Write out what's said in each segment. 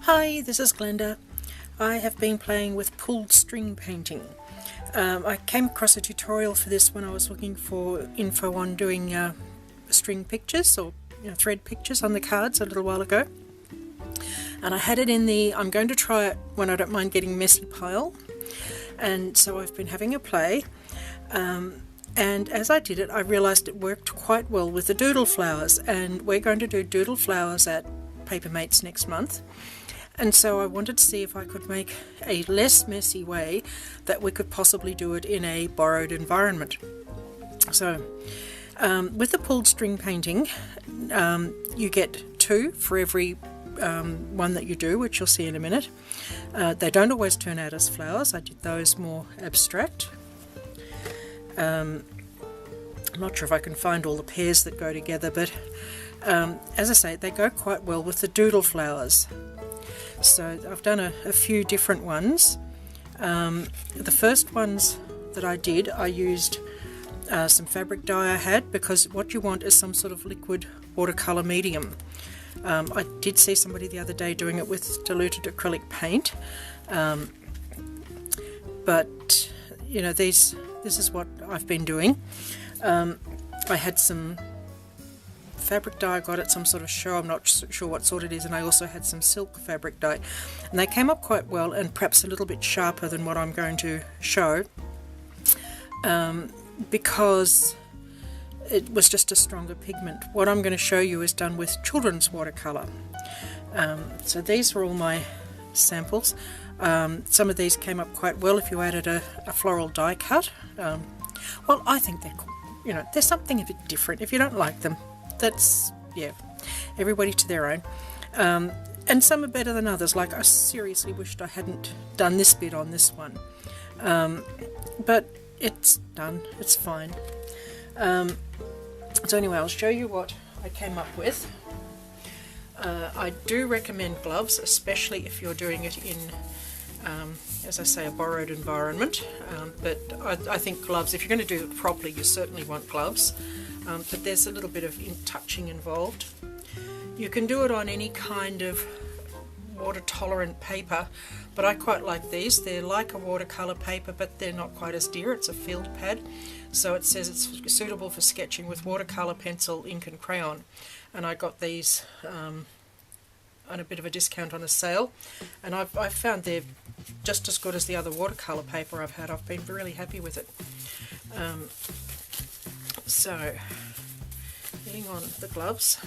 Hi, this is Glenda. I have been playing with pulled string painting. I came across a tutorial for this when I was looking for info on doing string pictures or thread pictures on the cards a little while ago. And I had it in the I'm going to try it when I don't mind getting messy pile. And so I've been having a play. And as I did it, I realised it worked quite well with the doodle flowers. And we're going to do doodle flowers at Papermates next month. And so I wanted to see if I could make a less messy way that we could possibly do it in a borrowed environment. So with the pulled string painting, you get 2 for every one that you do, which you'll see in a minute. They don't always turn out as flowers. I did those more abstract. I'm not sure if I can find all the pairs that go together, but as I say, they go quite well with the doodle flowers. So I've done a few different ones. The first ones that I did, I used some fabric dye I had, because what you want is some sort of liquid watercolour medium. I did see somebody the other day doing it with diluted acrylic paint, but this is what I've been doing. I had some fabric dye I got at some sort of show, I'm not sure what sort it is, and I also had some silk fabric dye, and they came up quite well and perhaps a little bit sharper than what I'm going to show, because it was just a stronger pigment. What I'm going to show you is done with children's watercolour. So these are all my samples. Some of these came up quite well if you added a floral die cut. Well, I think they're cool. There's something a bit different. If you don't like them, that's, everybody to their own. And some are better than others. Like, I seriously wished I hadn't done this bit on this one. But it's done. It's fine. So anyway, I'll show you what I came up with. I do recommend gloves, especially if you're doing it in, as I say, a borrowed environment. But I think gloves, if you're going to do it properly, you certainly want gloves. But there's a little bit of touching involved. You can do it on any kind of water tolerant paper, but I quite like these. They're like a watercolour paper, but they're not quite as dear. It's a field pad, so it says it's suitable for sketching with watercolour, pencil, ink and crayon. And I got these on a bit of a discount on a sale, and I've found they're just as good as the other watercolour paper I've had. I've been really happy with it. So, getting on the gloves,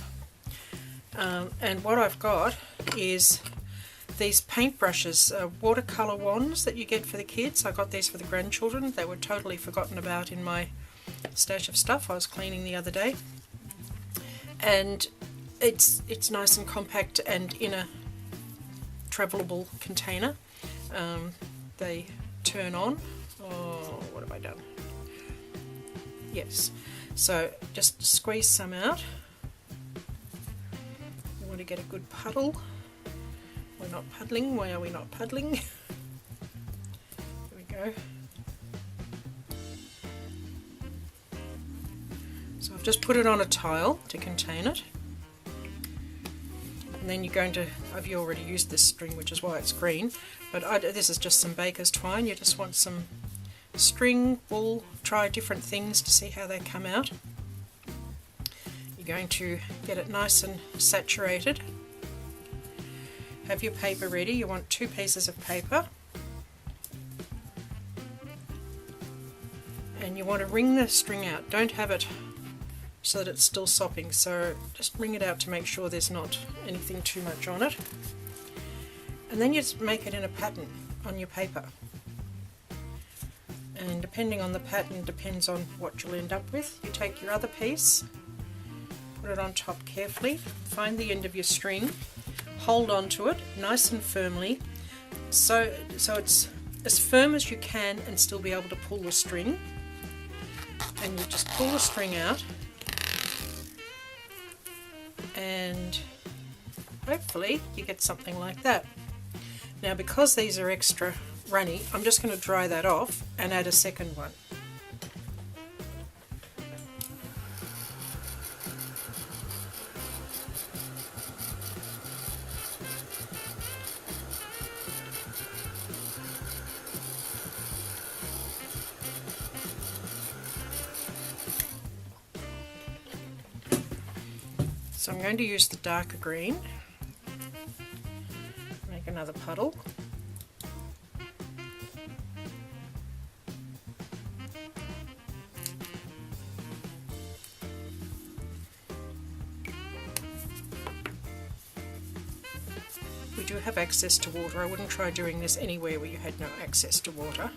and what I've got is these paintbrushes, watercolour wands that you get for the kids. I got these for the grandchildren. They were totally forgotten about in my stash of stuff I was cleaning the other day. And it's nice and compact and in a travelable container. They turn on. Oh, what have I done? Yes. So just squeeze some out. We want to get a good puddle. We're not puddling. Why are we not puddling? There we go. So I've just put it on a tile to contain it. And then you're going to, I've already used this string, which is why it's green, but this is just some baker's twine. You just want some string, wool, try different things to see how they come out. You're going to get it nice and saturated. Have your paper ready. You want 2 pieces of paper, and you want to wring the string out. Don't have it so that it's still sopping, so just wring it out to make sure there's not anything too much on it. And then you just make it in a pattern on your paper. And depending on the pattern depends on what you'll end up with. You take your other piece, put it on top carefully, find the end of your string, hold on to it nice and firmly, so it's as firm as you can and still be able to pull the string. And you just pull the string out, and hopefully you get something like that. Now, because these are extra runny, I'm just going to dry that off and add a second one. So I'm going to use the darker green, make another puddle. We do have access to water. I wouldn't try doing this anywhere where you had no access to water.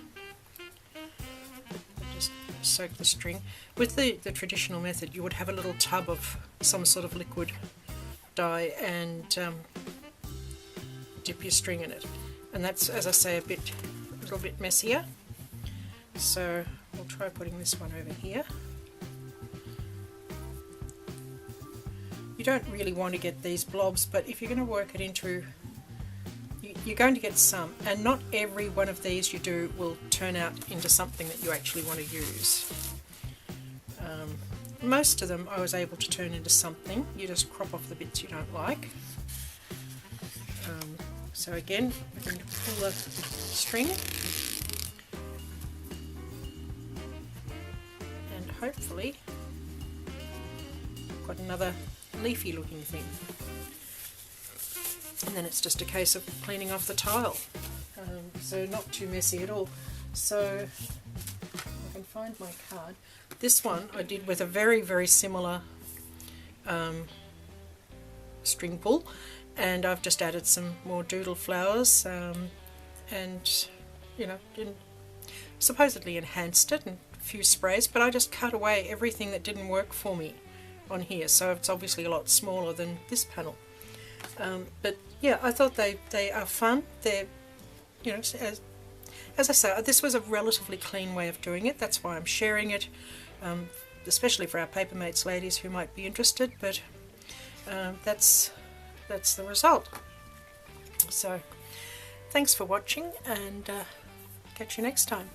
Just soak the string. With the traditional method, you would have a little tub of some sort of liquid dye and dip your string in it. And that's, as I say, a little bit messier. So we'll try putting this one over here. You don't really want to get these blobs, but if you're going to work it into, you're going to get some, and not every one of these you do will turn out into something that you actually want to use. Most of them I was able to turn into something. You just crop off the bits you don't like. So again, we're going to pull the string, and hopefully got another leafy looking thing. And then it's just a case of cleaning off the tile. So not too messy at all. So I can find my card. This one I did with a very, very similar string pull, and I've just added some more doodle flowers and, you know, supposedly enhanced it and a few sprays, but I just cut away everything that didn't work for me on here, so it's obviously a lot smaller than this panel. But yeah, I thought they are fun. They're, you know, as I say, this was a relatively clean way of doing it. That's why I'm sharing it, especially for our Papermates ladies who might be interested. But that's the result. So thanks for watching, and catch you next time.